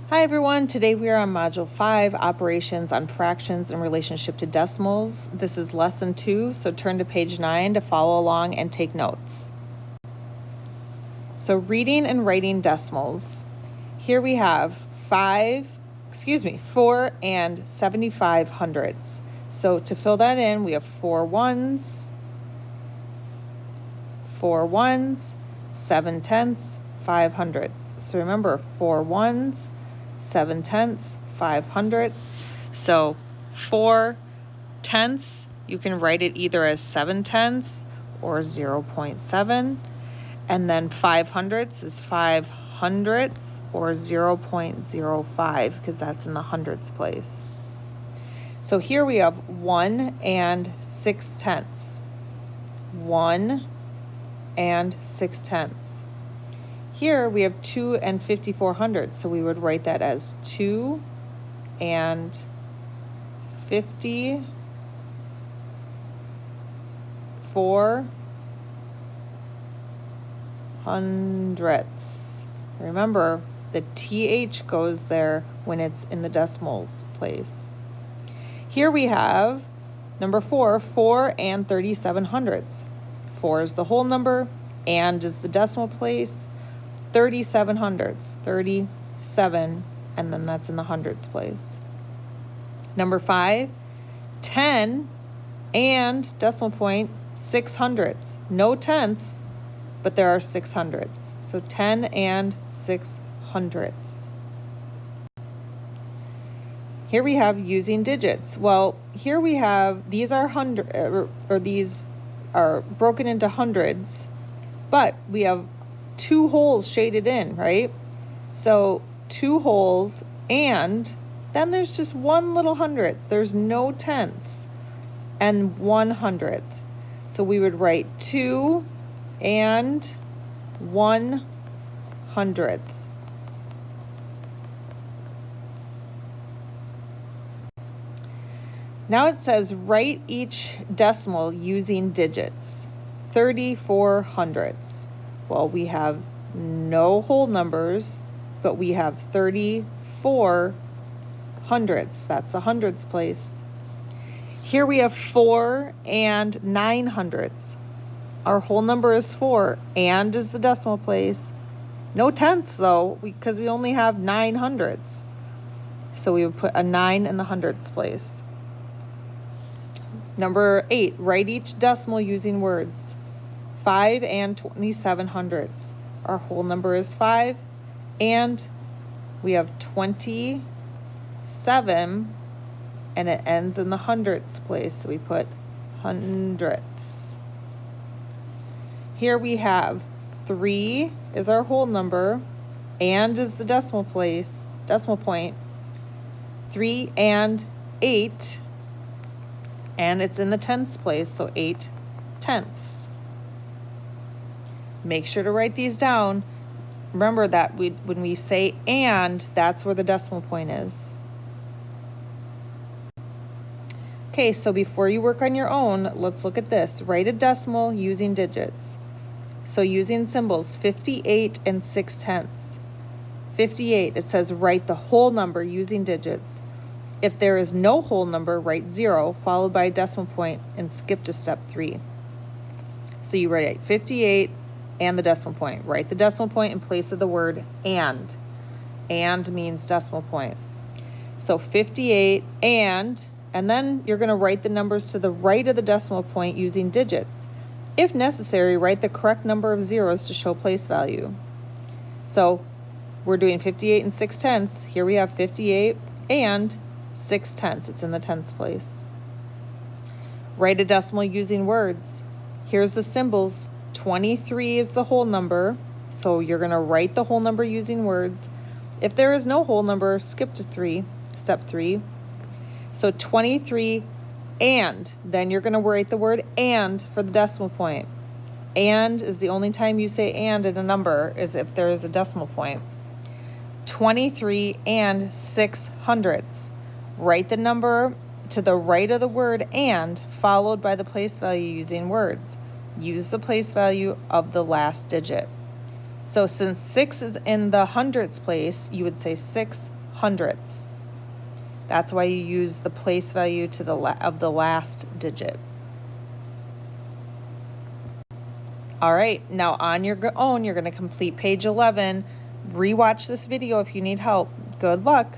Hi everyone, today we are on Module 5, Operations on Fractions in Relationship to Decimals. This is Lesson 2, so turn to page 9 to follow along and take notes. So reading and writing decimals. Here we have 4 and 75 hundredths. So to fill that in, we have 4 ones, 7 tenths, 5 hundredths. So remember, 4 ones, 7 tenths, 5 hundredths. So 4 tenths, you can write it either as 7 tenths or 0.7. And then 5 hundredths is 5 hundredths or 0.05 because that's in the hundredths place. So here we have 1 and 6 tenths. 1 and 6 tenths. Here we have 2 and 54 hundredths, so we would write that as 2 and 54 hundredths. Remember, the TH goes there when it's in the decimals place. Here we have number 4, 4 and 37 hundredths. 4 is the whole number, and is the decimal place. 37 hundredths, 37, and then that's in the hundredths place. Number 5, 10 and decimal point 6 hundredths. No tenths, but there are 6 hundredths. So 10 and 6 hundredths. Here we have using digits. Well, here we have, these are these are broken into hundreds, but we have 2 holes shaded in, right? So 2 holes, and then there's just 1 little hundredth. There's no tenths and 1 hundredth. So we would write 2 and 1 hundredth. Now it says write each decimal using digits. 34 hundredths. Well, we have no whole numbers, but we have 34 hundredths. That's the hundredths place. Here we have 4 and 9 hundredths. Our whole number is 4 and is the decimal place. No tenths though, because we only have 9 hundredths. So we would put a 9 in the hundredths place. Number 8, write each decimal using words. 5 and 27 hundredths. Our whole number is 5, and we have 27, and it ends in the hundredths place, so we put hundredths. Here we have 3 is our whole number, and is the decimal point. 3 and 8, and it's in the tenths place, so 8 tenths. Make sure to write these down. Remember that when we say and, that's where the decimal point is. Okay, so before you work on your own, let's look at this. Write a decimal using digits. So using symbols, 58 and 6 tenths. 58, it says write the whole number using digits. If there is no whole number, write 0 followed by a decimal point and skip to step 3. So you write 58 and the decimal point. Write the decimal point in place of the word and. And means decimal point. So 58 and then you're going to write the numbers to the right of the decimal point using digits. If necessary, write the correct number of zeros to show place value. So we're doing 58 and 6 tenths. Here we have 58 and 6 tenths. It's in the tenths place. Write a decimal using words. Here's the symbols. 23 is the whole number, so you're going to write the whole number using words. If there is no whole number, skip to step 3. So 23 and, then you're going to write the word and for the decimal point. And is the only time you say and in a number is if there is a decimal point. 23 and 6 hundredths. Write the number to the right of the word and, followed by the place value using words. Use the place value of the last digit. So since 6 is in the hundredths place, you would say 6 hundredths. That's why you use the place value to the of the last digit. All right, now on your own, you're going to complete page 11. Rewatch this video if you need help. Good luck.